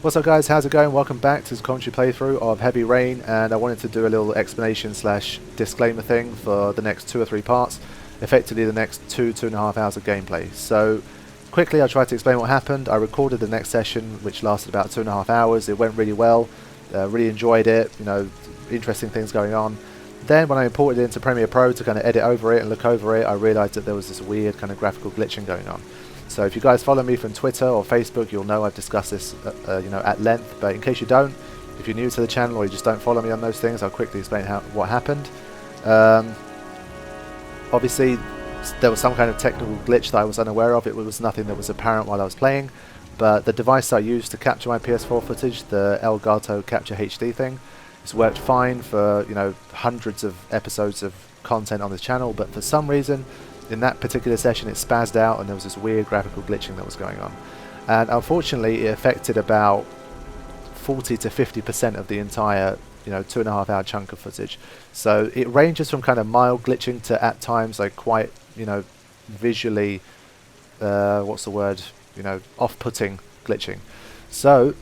What's up guys, how's it going? Welcome back to this commentary playthrough of Heavy Rain, and I wanted to do a little explanation slash disclaimer thing for the next 2 or 3 parts, effectively the next 2.5 hours of gameplay. So quickly I'll try to explain what happened. I recorded the next session which lasted about 2.5 hours. It went really well, really enjoyed it, you know, interesting things going on. Then when I imported it into Premiere Pro to kind of edit over it and look over it, I realised that there was this weird kind of graphical glitching going on. So if you guys follow me from Twitter or Facebook, you'll know I've discussed this you know, at length, but in case you don't, if you're new to the channel or you just don't follow me on those things, I'll quickly explain what happened. Obviously there was some kind of technical glitch that I was unaware of. It was nothing that was apparent while I was playing, but the device I used to capture my PS4 footage, the Elgato Capture HD thing, it's worked fine for, you know, hundreds of episodes of content on this channel, but for some reason in that particular session it spazzed out and there was this weird graphical glitching that was going on, and unfortunately it affected about 40 to 50% of the entire, you know, 2.5 hour chunk of footage. So it ranges from kind of mild glitching to at times like quite, you know, visually what's the word, you know, off-putting glitching. So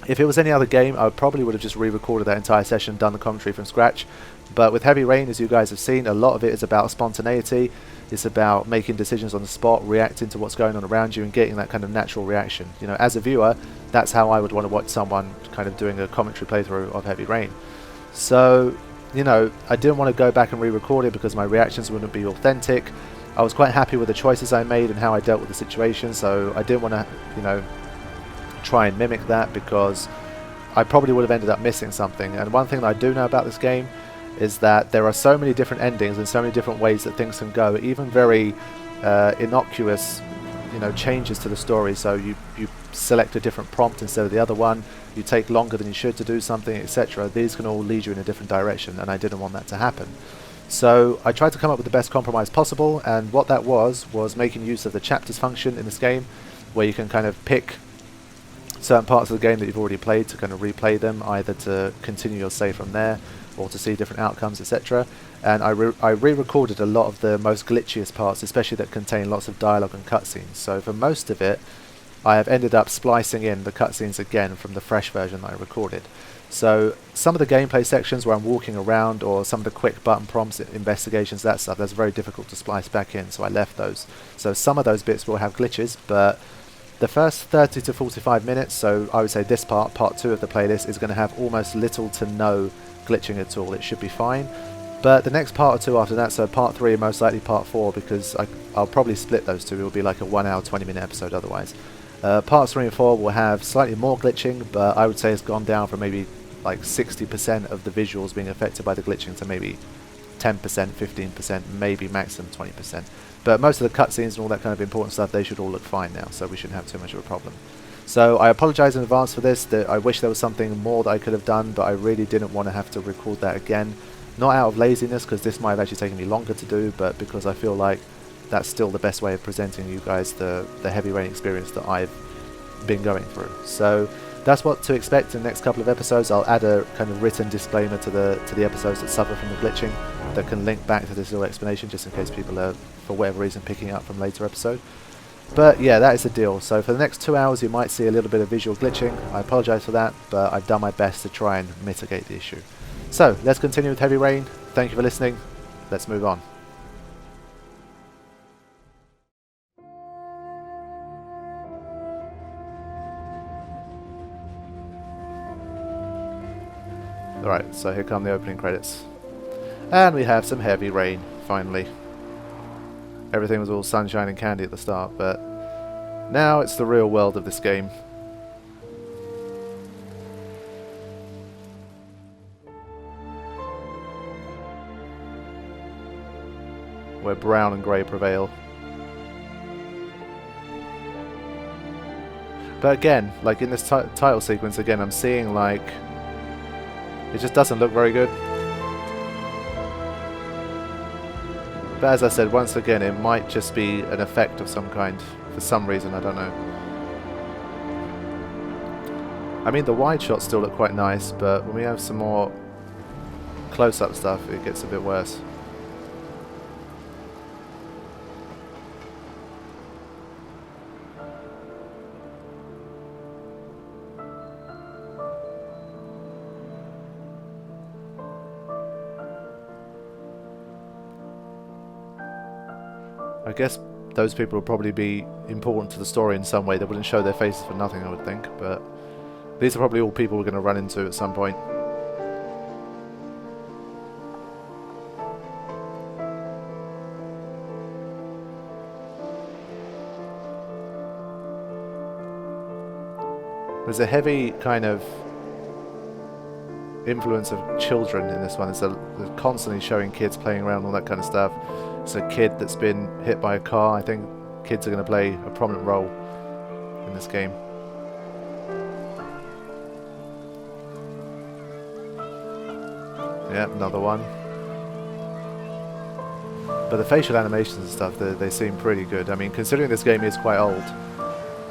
if it was any other game, I probably would have just re-recorded that entire session, done the commentary from scratch. But with Heavy Rain, as you guys have seen, a lot of it is about spontaneity. It's about making decisions on the spot, reacting to what's going on around you and getting that kind of natural reaction. You know, as a viewer, that's how I would want to watch someone kind of doing a commentary playthrough of Heavy Rain. So, you know, I didn't want to go back and re-record it because my reactions wouldn't be authentic. I was quite happy with the choices I made and how I dealt with the situation, so I didn't want to, you know, try and mimic that because I probably would have ended up missing something. And one thing that I do know about this game is that there are so many different endings and so many different ways that things can go, even very innocuous, you know, changes to the story. So you select a different prompt instead of the other one, you take longer than you should to do something, etc. These can all lead you in a different direction, and I didn't want that to happen. So I tried to come up with the best compromise possible, and what that was making use of the chapters function in this game, where you can kind of pick certain parts of the game that you've already played to kind of replay them, either to continue your save from there or to see different outcomes, etc. And I re-recorded a lot of the most glitchiest parts, especially that contain lots of dialogue and cutscenes. So for most of it, I have ended up splicing in the cutscenes again from the fresh version that I recorded. So some of the gameplay sections where I'm walking around, or some of the quick button prompts, investigations, that stuff, that's very difficult to splice back in, so I left those. So some of those bits will have glitches, but the first 30 to 45 minutes, so I would say this part 2 of the playlist, is going to have almost little to no glitching at all. It should be fine. But the next part or 2 after that, so part 3 and most likely part 4, because I'll probably split those two, it will be like a 1 hour 20 minute episode otherwise. Parts 3 and 4 will have slightly more glitching, but I would say it's gone down from maybe like 60% of the visuals being affected by the glitching to maybe 10%, 15%, maybe maximum 20%. But most of the cutscenes and all that kind of important stuff, they should all look fine now, so we shouldn't have too much of a problem. So I apologise in advance for this. I wish there was something more that I could have done, but I really didn't want to have to record that again. Not out of laziness, because this might have actually taken me longer to do, but because I feel like that's still the best way of presenting you guys the Heavy Rain experience that I've been going through. So that's what to expect in the next couple of episodes. I'll add a kind of written disclaimer to the episodes that suffer from the glitching that can link back to this little explanation, just in case people are, for whatever reason, picking up from later episode. But yeah, that is the deal. So for the next 2 hours you might see a little bit of visual glitching. I apologise for that, but I've done my best to try and mitigate the issue. So let's continue with Heavy Rain. Thank you for listening. Let's move on. Alright, so here come the opening credits. And we have some Heavy Rain, finally. Everything was all sunshine and candy at the start, but now it's the real world of this game. Where brown and grey prevail. But again, like in this title sequence again, I'm seeing like it just doesn't look very good. But as I said, once again, it might just be an effect of some kind. For some reason, I don't know. I mean, the wide shots still look quite nice, but when we have some more close-up stuff, it gets a bit worse. I guess those people will probably be important to the story in some way. They wouldn't show their faces for nothing, I would think, but these are probably all people we're going to run into at some point. There's a heavy kind of influence of children in this one. They're constantly showing kids playing around, all that kind of stuff. It's a kid that's been hit by a car. I think kids are going to play a prominent role in this game. Yeah, another one. But the facial animations and stuff, they seem pretty good. I mean, considering this game is quite old,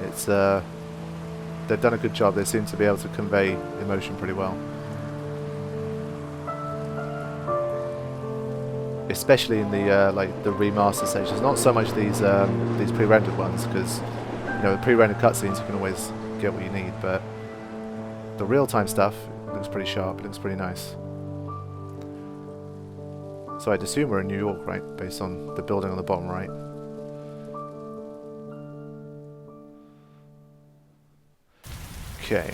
it's they've done a good job. They seem to be able to convey emotion pretty well. Especially in the like the remaster stages, not so much these pre-rendered ones, because you know the pre-rendered cutscenes you can always get what you need, but the real-time stuff looks pretty sharp. It looks pretty nice. So I'd assume we're in New York, right? Based on the building on the bottom right. Okay.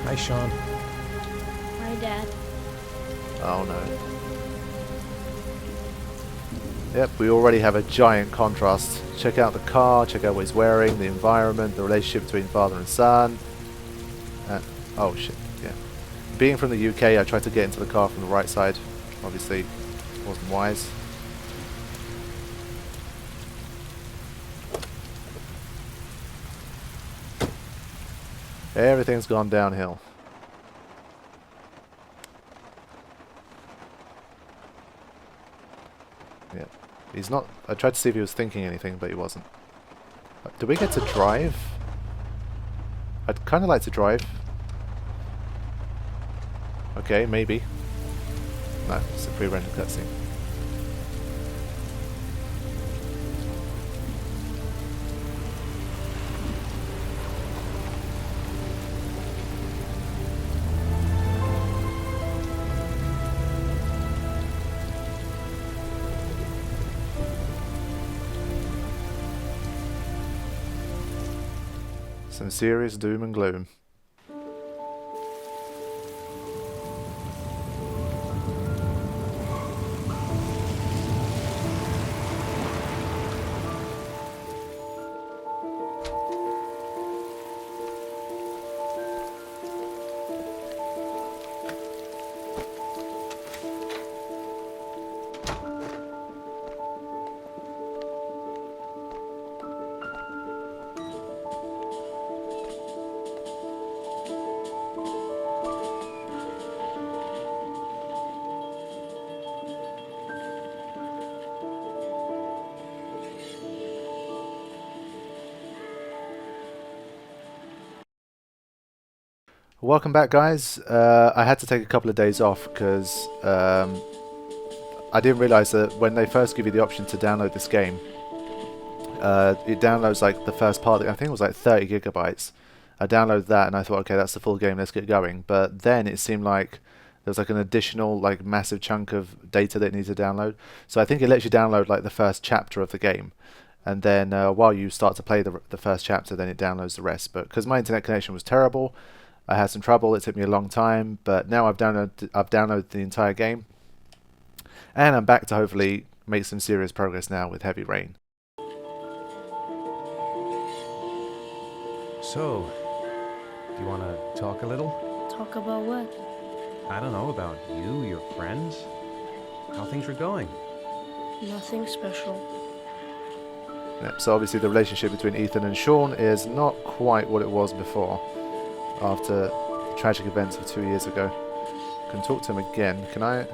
Hi, Shaun. Hi, Dad. Oh no. Yep, we already have a giant contrast. Check out the car, check out what he's wearing, the environment, the relationship between father and son. Oh shit, yeah. Being from the UK, I tried to get into the car from the right side. Obviously, wasn't wise. Everything's gone downhill. Yeah. He's not... I tried to see if he was thinking anything, but he wasn't. Do we get to drive? I'd kind of like to drive. Okay, maybe. No, it's a pre-rendered cutscene. Some serious doom and gloom. Welcome back, guys. I had to take a couple of days off because I didn't realise that when they first give you the option to download this game, it downloads like the first part. I think it was like 30 gigabytes. I downloaded that and I thought, okay, that's the full game. Let's get going. But then it seemed like there was like an additional like massive chunk of data that it needs to download. So I think it lets you download like the first chapter of the game. And then while you start to play the first chapter, then it downloads the rest. But because my internet connection was terrible, I had some trouble. It took me a long time, but now I've downloaded the entire game, and I'm back to hopefully make some serious progress now with Heavy Rain. So, do you want to talk a little? Talk about what? I don't know, about you, your friends, how things are going. Nothing special. Yep, so obviously the relationship between Ethan and Shaun is not quite what it was before, after the tragic events of 2 years ago. I can talk to him again, can I?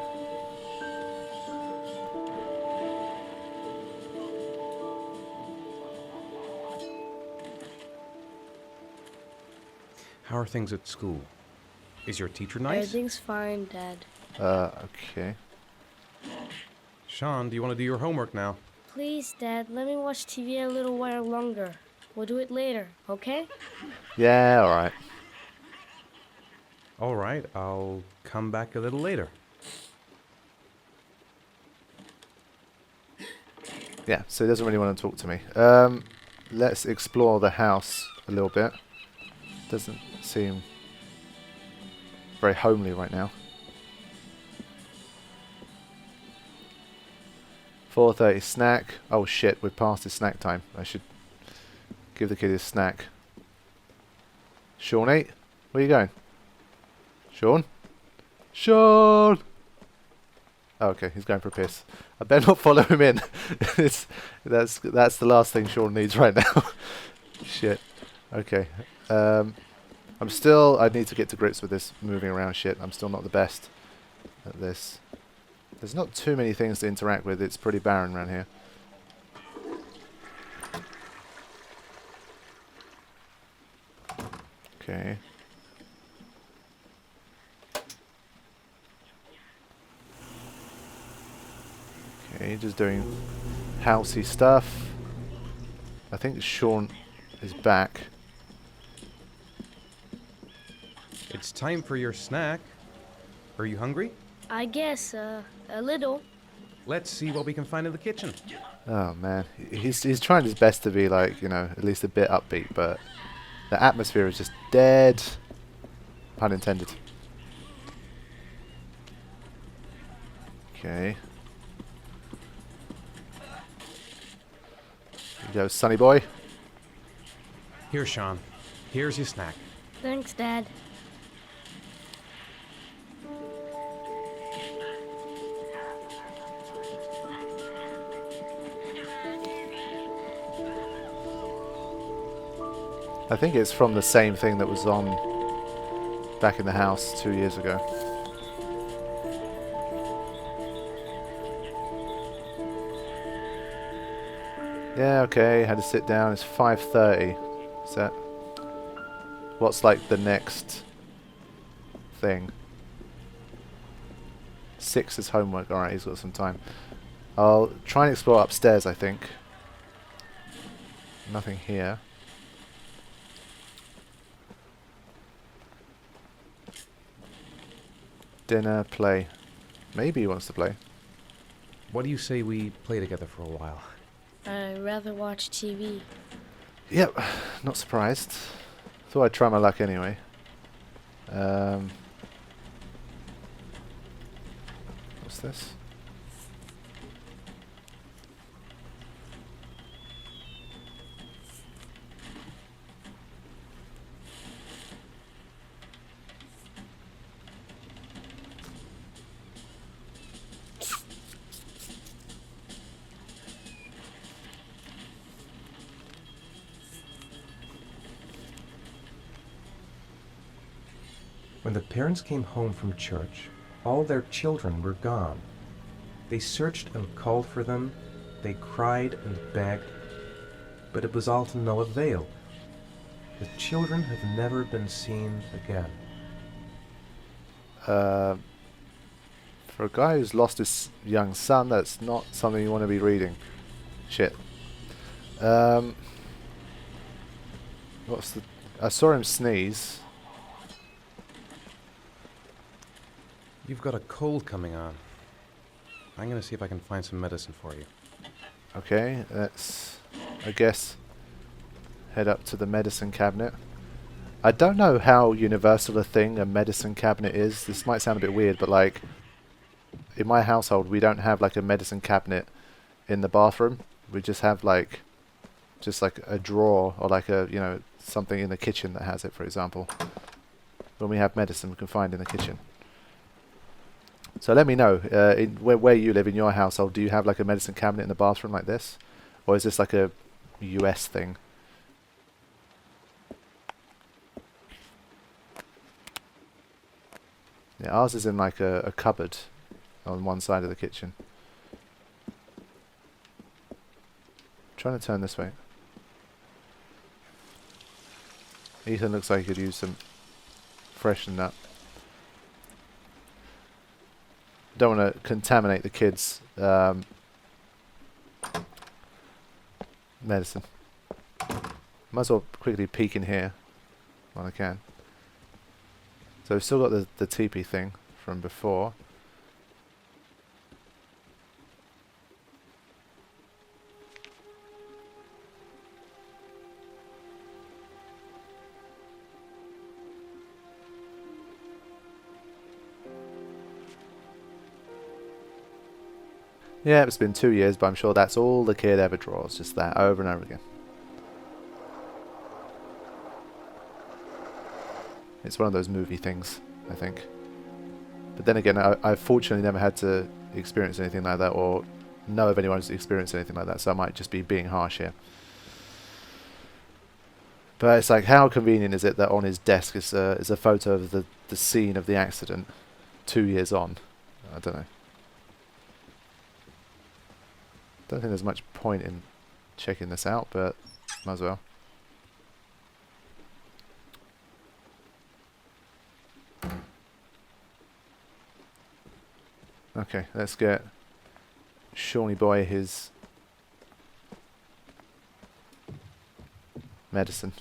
How are things at school? Is your teacher nice? Everything's fine, Dad. Okay. Shaun, do you want to do your homework now? Please, Dad, let me watch TV a little while longer. We'll do it later, okay? Yeah, alright. Alright, I'll come back a little later. Yeah, so he doesn't really want to talk to me. Let's explore the house a little bit. Doesn't seem very homely right now. 4:30 snack. Oh shit, we're past his snack time. I should give the kid his snack. Shaun, where you going? Shaun? Shaun! Oh, okay, he's going for a piss. I better not follow him in. That's the last thing Shaun needs right now. Shit. Okay. I need to get to grips with this moving around shit. I'm still not the best at this. There's not too many things to interact with. It's pretty barren around here. Okay. Okay, just doing housey stuff. I think Shaun is back. It's time for your snack. Are you hungry? I guess, a little. Let's see what we can find in the kitchen. Oh man, he's trying his best to be like, you know, at least a bit upbeat, but the atmosphere is just dead. Pun intended. Okay. Here you go, Sonny boy. Here, Shaun. Here's your snack. Thanks, Dad. I think it's from the same thing that was on back in the house 2 years ago. Yeah, okay, had to sit down. It's 5:30. Is that... What's like the next thing? 6 is homework. Alright, he's got some time. I'll try and explore upstairs, I think. Nothing here. Dinner, play. Maybe he wants to play. What do you say we play together for a while? I'd rather watch TV. Yep, not surprised. Thought I'd try my luck anyway. What's this? When the parents came home from church, all their children were gone. They searched and called for them, they cried and begged, but it was all to no avail. The children have never been seen again. For a guy who's lost his young son, that's not something you want to be reading. Shit. What's the... I saw him sneeze. You've got a cold coming on. I'm gonna see if I can find some medicine for you. Okay, let's, I guess, head up to the medicine cabinet. I don't know how universal a thing a medicine cabinet is. This might sound a bit weird, but like, in my household, we don't have like a medicine cabinet in the bathroom. We just have like, just like a drawer or like a, you know, something in the kitchen that has it, for example. When we have medicine, we can find in the kitchen. So let me know, where you live in your household, do you have like a medicine cabinet in the bathroom like this? Or is this like a US thing? Yeah, ours is in like a cupboard on one side of the kitchen. Trying to turn this way. Ethan looks like he could use some freshen up. don't want to contaminate the kids' medicine. Might as well quickly peek in here while I can. So we've still got the teepee thing from before. Yeah, it's been 2 years, but I'm sure that's all the kid ever draws, just that over and over again. It's one of those movie things, I think. But then again, I've fortunately never had to experience anything like that, or know of anyone who's experienced anything like that, so I might just be being harsh here. But it's like, how convenient is it that on his desk is a photo of the scene of the accident 2 years on? I don't know. Don't think there's much point in checking this out, but might as well. Okay, let's get Shawnee boy his medicine.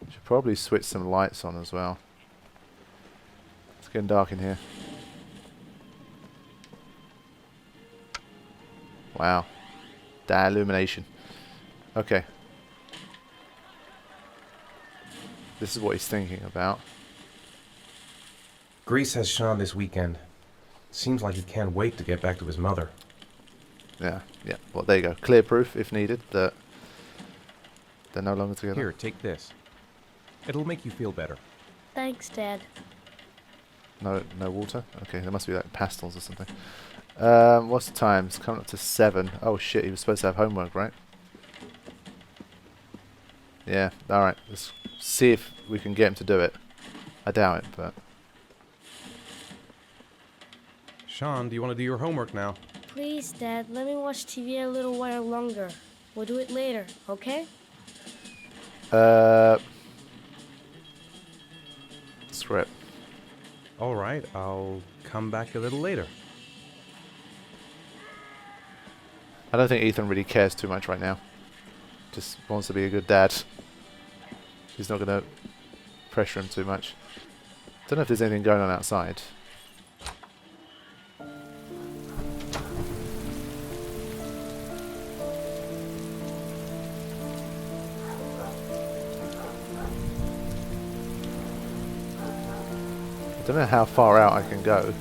Should probably switch some lights on as well. It's getting dark in here. Wow. That illumination. Okay. This is what he's thinking about. Grease has Shaun this weekend. Seems like he can't wait to get back to his mother. Yeah, yeah. Well, there you go. Clear proof, if needed, that they're no longer together. Here, take this. It'll make you feel better. Thanks, Dad. No water? Okay, there must be like pastels or something. What's the time? It's coming up to 7. Oh shit, he was supposed to have homework, right? Yeah, alright. Let's see if we can get him to do it. I doubt it, but... Shaun, do you want to do your homework now? Please, Dad, let me watch TV a little while longer. We'll do it later, okay? Script. Alright, I'll come back a little later. I don't think Ethan really cares too much right now. Just wants to be a good dad. He's not going to pressure him too much. Don't know if there's anything going on outside. I don't know how far out I can go.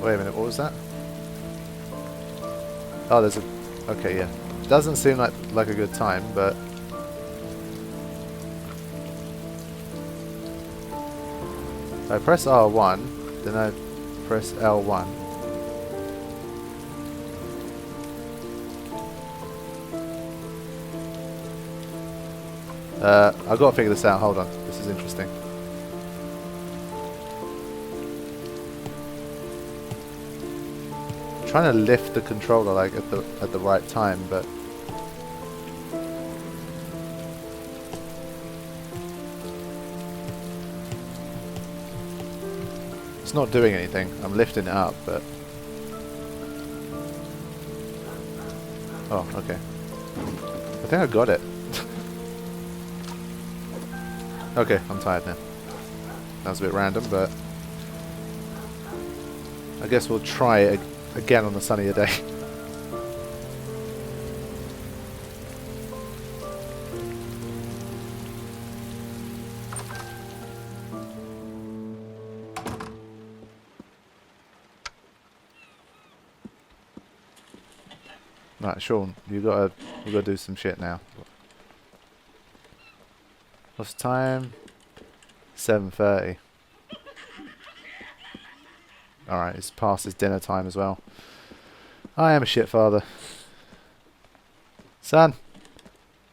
Wait a minute, what was that? Oh, there's a... Okay, yeah. Doesn't seem like a good time, but... I press R1, then I press L1. I've got to figure this out, hold on. This is interesting. Trying to lift the controller like at the right time, but it's not doing anything. I'm lifting it up, but oh, okay. I think I got it. Okay, I'm tired now. That was a bit random, but I guess we'll try it again on a sunnier day. Right, Shaun, we gotta do some shit now. What's the time? 7:30. Alright, it's past his dinner time as well. I am a shit father. Son,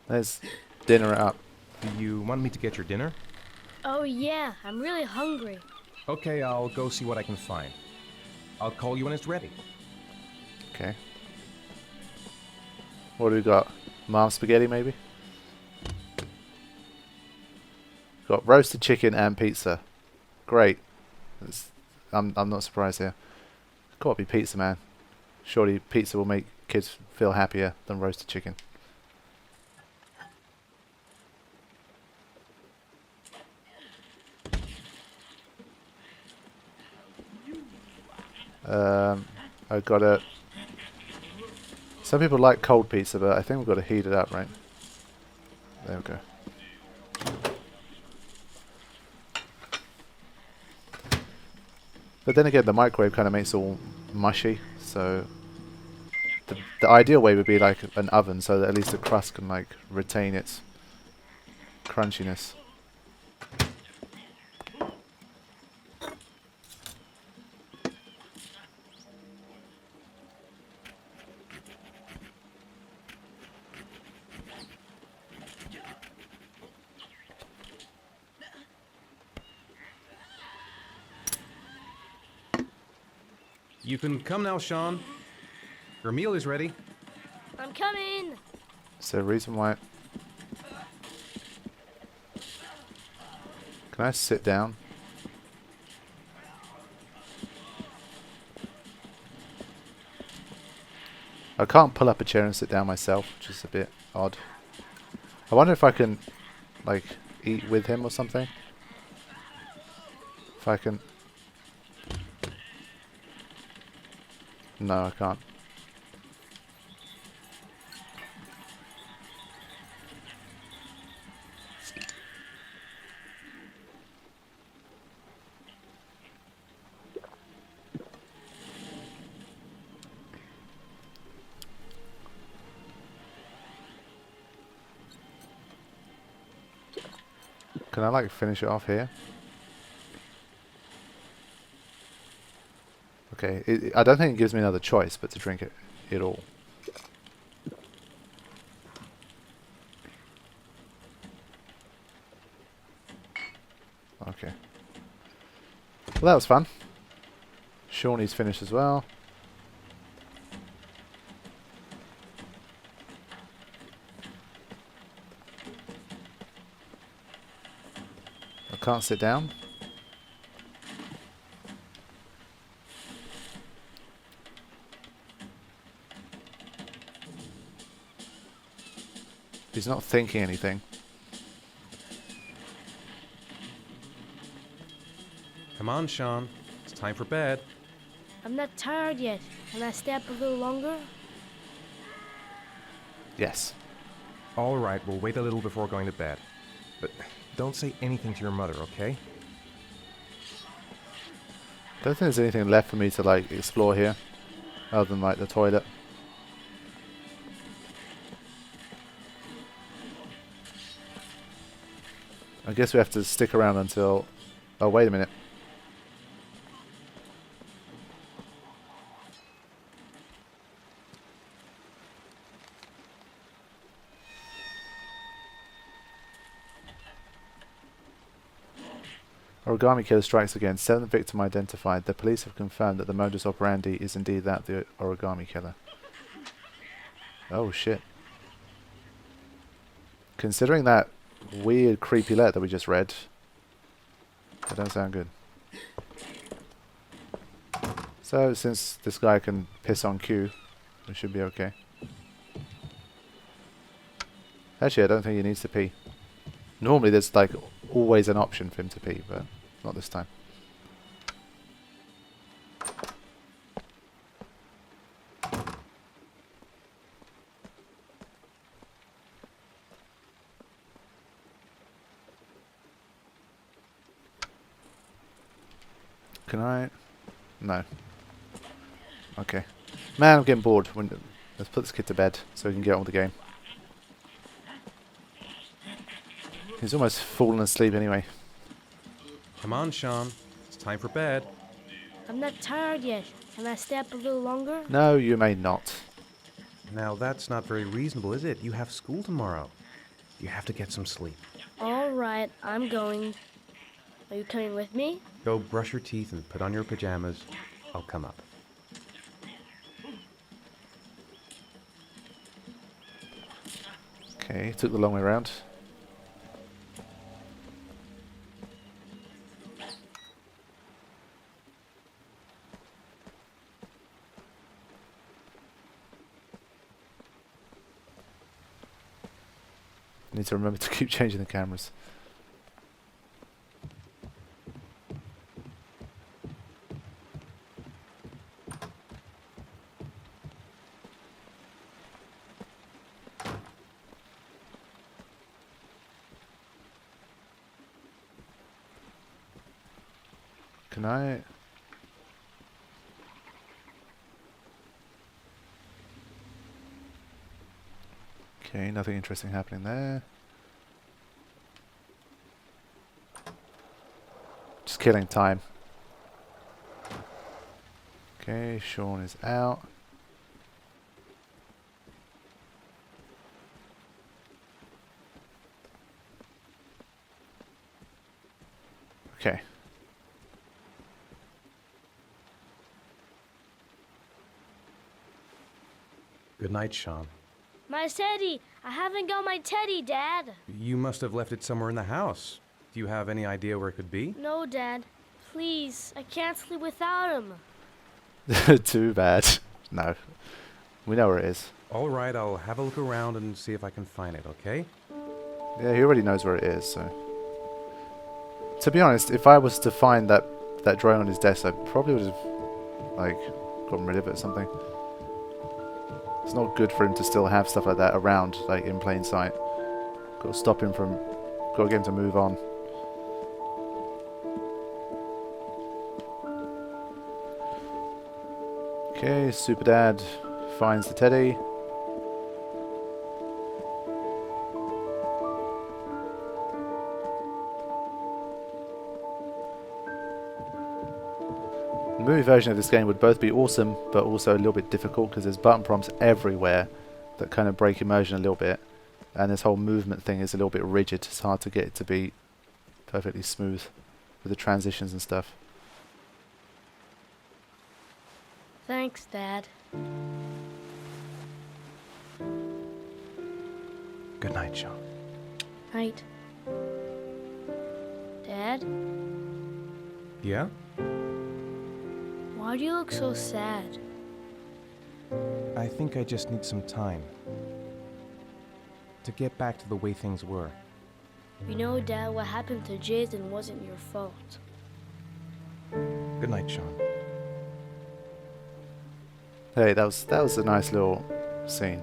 let's dinner it up. Do you want me to get your dinner? Oh yeah, I'm really hungry. Okay, I'll go see what I can find. I'll call you when it's ready. Okay. What do we got? Mom spaghetti, maybe? Got roasted chicken and pizza. Great. I'm not surprised here. Gotta be pizza, man. Surely pizza will make kids feel happier than roasted chicken. I got a. Some people like cold pizza, but I think we've got to heat it up, right? There we go. But then again, the microwave kind of makes it all mushy, so the ideal way would be like an oven, so that at least the crust can like retain its crunchiness. You can come now, Shaun. Your meal is ready. I'm coming. Is there a reason why? Can I sit down? I can't pull up a chair and sit down myself, which is a bit odd. I wonder if I can, like, eat with him or something. If I can... No, I can't. Can I like finish it off here? Okay, I don't think it gives me another choice but to drink it all. Okay. Well, that was fun. Shaunie's finished as well. I can't sit down. He's not thinking anything. Come on, Shaun. It's time for bed. I'm not tired yet. Can I stay up a little longer? Yes. All right, we'll wait a little before going to bed. But don't say anything to your mother, okay? Don't think there's anything left for me to like explore here, other than like the toilet. I guess we have to stick around until... Oh, wait a minute. Origami killer strikes again. 7th victim identified. The police have confirmed that the modus operandi is indeed that of the origami killer. Oh shit. Considering that weird creepy letter that we just read, that don't sound good. So since this guy can piss on cue, we should be okay. Actually, I don't think he needs to pee. Normally there's like always an option for him to pee, but not this time. Can I? No. Okay. Man, I'm getting bored. Let's put this kid to bed so we can get on with the game. He's almost fallen asleep anyway. Come on, Shaun. It's time for bed. I'm not tired yet. Can I stay up a little longer? No, you may not. Now, that's not very reasonable, is it? You have school tomorrow. You have to get some sleep. All right, I'm going. Are you coming with me? Go brush your teeth and put on your pajamas. I'll come up. Okay, took the long way around. Need to remember to keep changing the cameras. Can I? Okay, nothing interesting happening there. Just killing time. Okay, Shaun is out. Okay. Good night, Shaun. My teddy! I haven't got my teddy, Dad. You must have left it somewhere in the house. Do you have any idea where it could be? No, Dad. Please, I can't sleep without him. Too bad. No. We know where it is. All right, I'll have a look around and see if I can find it, okay? Yeah, he already knows where it is, so... To be honest, if I was to find that drone on his desk, I probably would have, like, gotten rid of it or something. It's not good for him to still have stuff like that around, like, in plain sight. Got to stop him from... Got to get him to move on. Okay, Super Dad finds the teddy. The movie version of this game would both be awesome, but also a little bit difficult because there's button prompts everywhere that kind of break immersion a little bit, and this whole movement thing is a little bit rigid. It's hard to get it to be perfectly smooth with the transitions and stuff. Thanks, Dad. Good night, Shaun. Night. Dad, Yeah? why do you look so sad? I think I just need some time to get back to the way things were. You know, Dad, what happened to Jason wasn't your fault. Good night, Shaun. Hey, that was a nice little scene.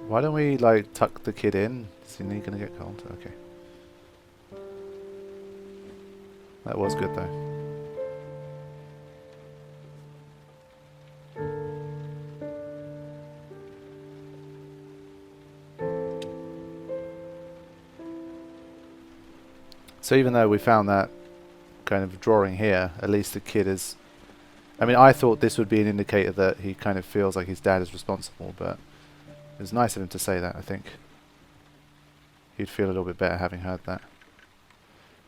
Why don't we, like, tuck the kid in? Is he gonna get cold? Okay. That was good, though. So even though we found that kind of drawing here, at least the kid is... I mean, I thought this would be an indicator that he kind of feels like his dad is responsible, but it was nice of him to say that, I think. He'd feel a little bit better having heard that.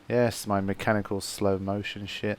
Yes, my mechanical slow motion shit.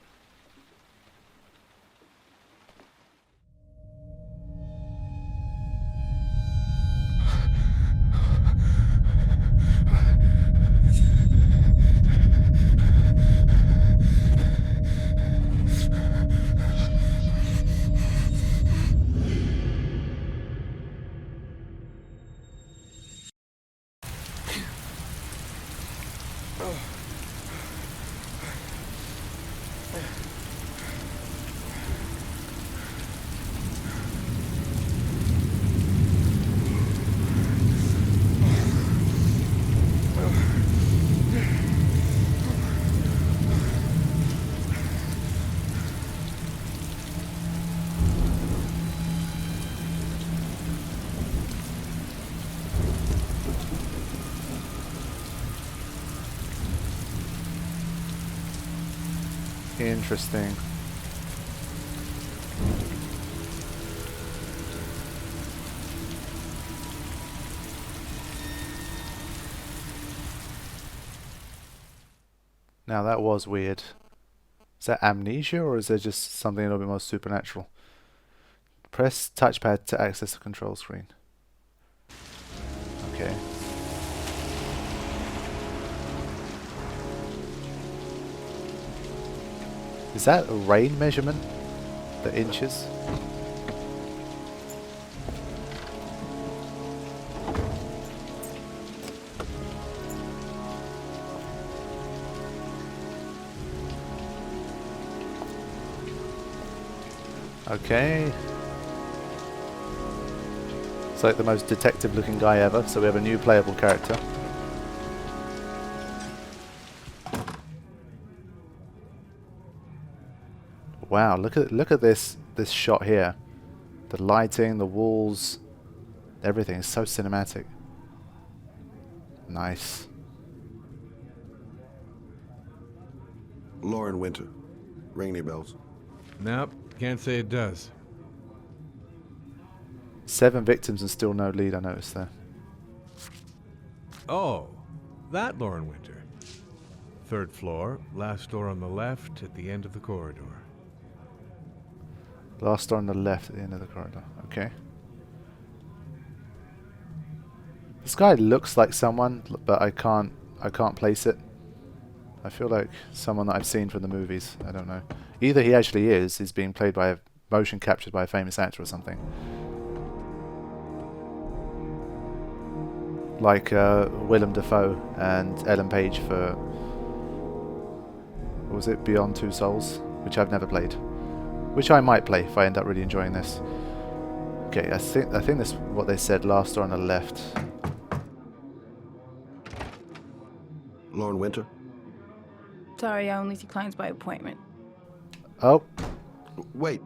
Interesting. Now that was weird. Is that amnesia or is there just something a little bit more supernatural? Press touchpad to access the control screen. Okay. Is that a rain measurement? The inches? Okay. It's like the most detective-looking guy ever. So we have a new playable character. Wow! Look at this shot here. The lighting, the walls, everything is so cinematic. Nice. Lauren Winter. Ring any bells? Nope, can't say it does. 7 victims and still no lead, I noticed there. Oh, that Lauren Winter. 3rd floor, last door on the left at the end of the corridor. Last door on the left at the end of the corridor. Okay. This guy looks like someone, but I can't place it. I feel like someone that I've seen from the movies. I don't know. Either he actually is being played by a motion captured by a famous actor or something. Like Willem Dafoe and Ellen Page for, what was it, Beyond Two Souls, which I've never played, which I might play if I end up really enjoying this. Okay, I think this is what they said. Last door on the left. Lauren Winter? Sorry, I only see clients by appointment. Oh, Wait.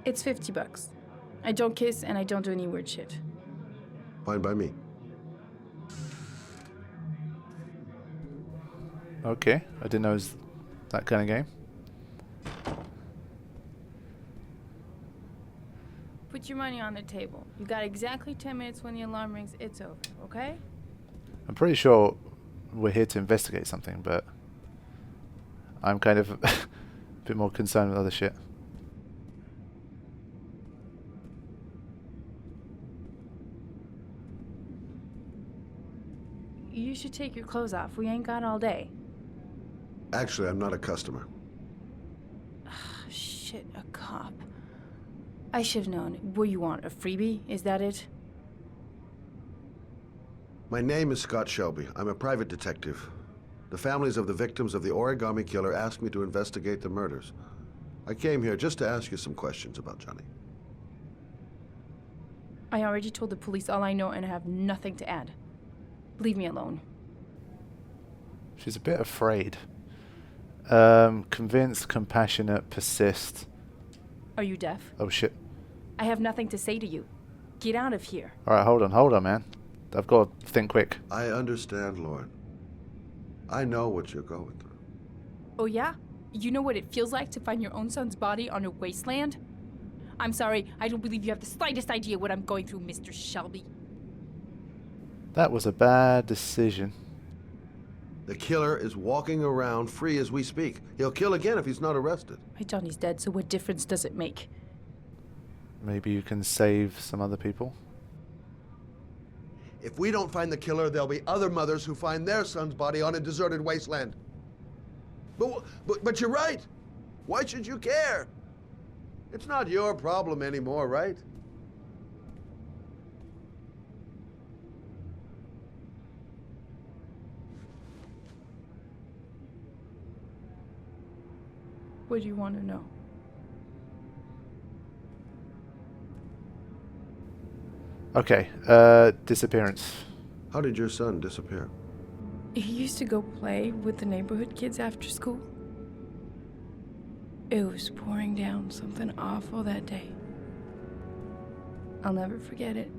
It's $50. I don't kiss and I don't do any weird shit. Fine by me. okay. I didn't know it was that kind of game. Put your money on the table. You got exactly 10 minutes. When the alarm rings, it's over, okay? I'm pretty sure we're here to investigate something, but I'm kind of a bit more concerned with other shit. You should take your clothes off. We ain't got all day. Actually, I'm not a customer. Shit, a cop. I should've known. What do you want, a freebie? Is that it? My name is Scott Shelby. I'm a private detective. The families of the victims of the Origami killer asked me to investigate the murders. I came here just to ask you some questions about Johnny. I already told the police all I know and I have nothing to add. Leave me alone. She's a bit afraid. Convinced, compassionate, persist. Are you deaf? Oh shit. I have nothing to say to you. Get out of here. Alright, hold on, man. I've got to think quick. I understand, Lauren. I know what you're going through. Oh yeah? You know what it feels like to find your own son's body on a wasteland? I'm sorry, I don't believe you have the slightest idea what I'm going through, Mr. Shelby. That was a bad decision. The killer is walking around free as we speak. He'll kill again if he's not arrested. My Johnny's dead, so what difference does it make? Maybe you can save some other people. If we don't find the killer, there'll be other mothers who find their son's body on a deserted wasteland. But you're right. Why should you care? It's not your problem anymore, right? What do you want to know? Okay, disappearance. How did your son disappear? He used to go play with the neighborhood kids after school. It was pouring down something awful that day. I'll never forget it.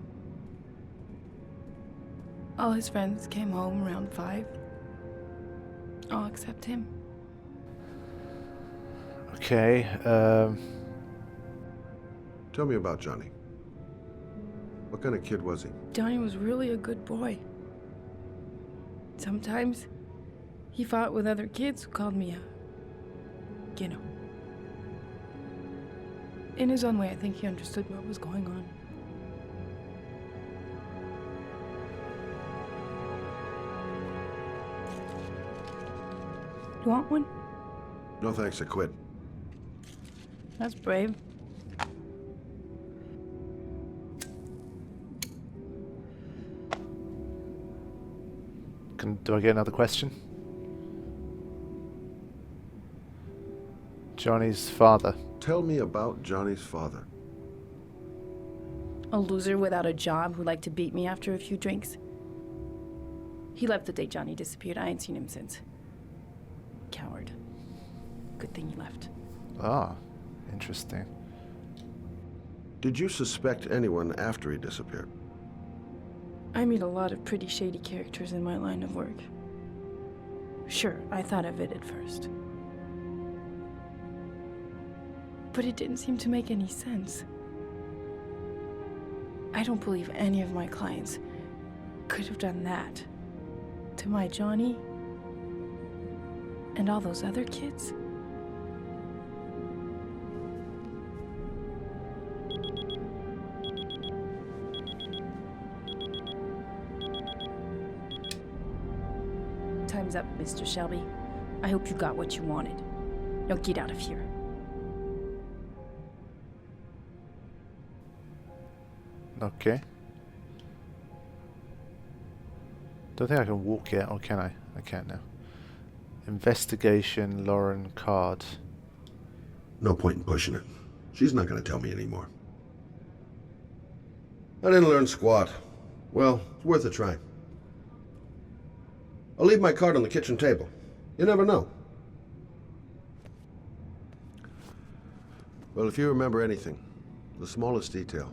All his friends came home around 5. All except him. Okay, Tell me about Johnny. What kind of kid was he? Johnny was really a good boy. Sometimes he fought with other kids who called me a, you know. In his own way, I think he understood what was going on. You want one? No thanks, I quit. That's brave. do I get another question? Johnny's father. Tell me about Johnny's father. A loser without a job who liked to beat me after a few drinks. He left the day Johnny disappeared. I ain't seen him since. Coward. Good thing he left. Ah, interesting. Did you suspect anyone after he disappeared? I meet a lot of pretty shady characters in my line of work. Sure, I thought of it at first. But it didn't seem to make any sense. I don't believe any of my clients could have done that to my Johnny and all those other kids. Time's up, Mr. Shelby. I hope you got what you wanted. Now get out of here. Okay. Don't think I can walk yet, or can I? I can now. Investigation, Lauren card. No point in pushing it. She's not going to tell me anymore. I didn't learn squat. Well, it's worth a try. I'll leave my card on the kitchen table. You never know. Well, if you remember anything, the smallest detail,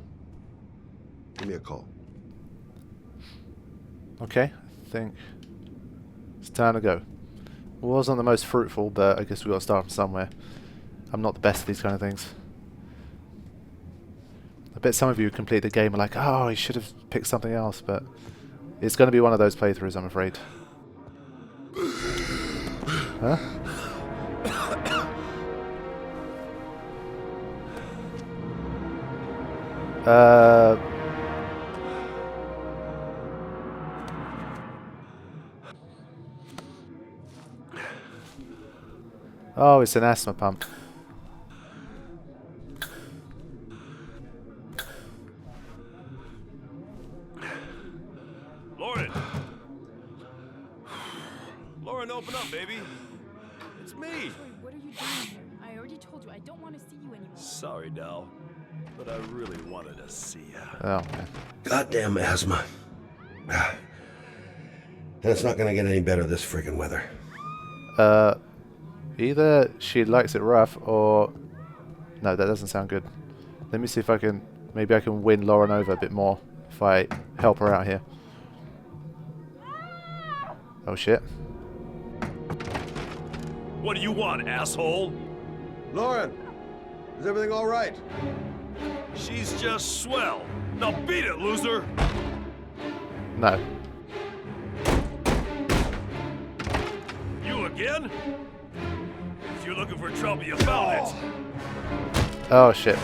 give me a call. Okay, I think it's time to go. Wasn't the most fruitful, but I guess we got to start from somewhere. I'm not the best at these kind of things. I bet some of you who complete the game are like, oh, he should have picked something else, but it's going to be one of those playthroughs, I'm afraid. Huh? Oh, it's an asthma pump. Lauren! Lauren, open up, baby. It's me. Wait, what are you doing here? I already told you I don't want to see you anymore. Sorry, Dal, but I really wanted to see you. Oh, man. Goddamn asthma. And it's not going to get any better this friggin' weather. Either she likes it rough, or... No, that doesn't sound good. Let me see if I can... Maybe I can win Lauren over a bit more if I help her out here. Oh, shit. What do you want, asshole? Lauren, is everything all right? She's just swell. Now beat it, loser! No. You again? If you're looking for trouble, you found it. Oh, shit.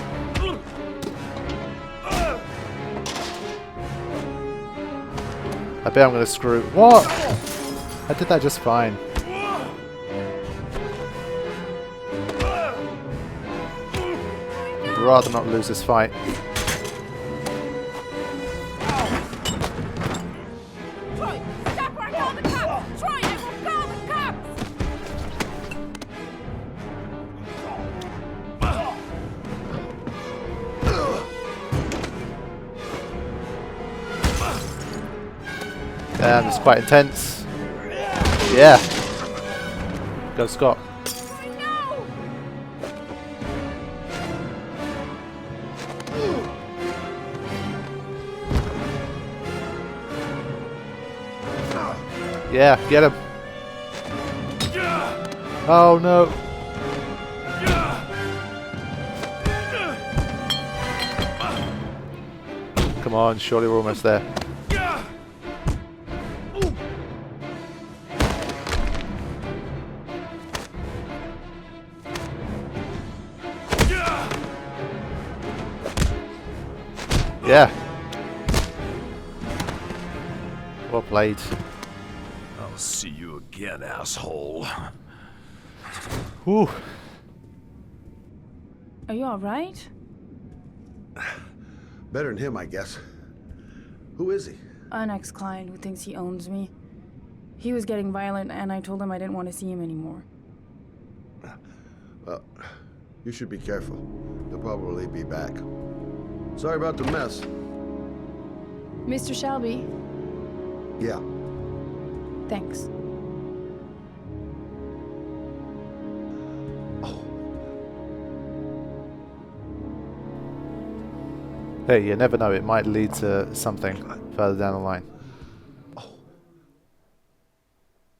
I bet I'm going to screw... What? I did that just fine. I'd rather not lose this fight. Troy, stop or I'll call the cops! Troy, I will call the cops! Damn, it's quite intense. Yeah. Go, Scott. Yeah, get him. Oh no. Come on, surely we're almost there. Yeah. Well played. I'll see you again, asshole. Whew. Are you alright? Better than him, I guess. Who is he? An ex-client who thinks he owns me. He was getting violent and I told him I didn't want to see him anymore. Well, You should be careful. They'll probably be back. Sorry about the mess. Mr. Shelby, Yeah. thanks. Hey, you never know, it might lead to something further down the line.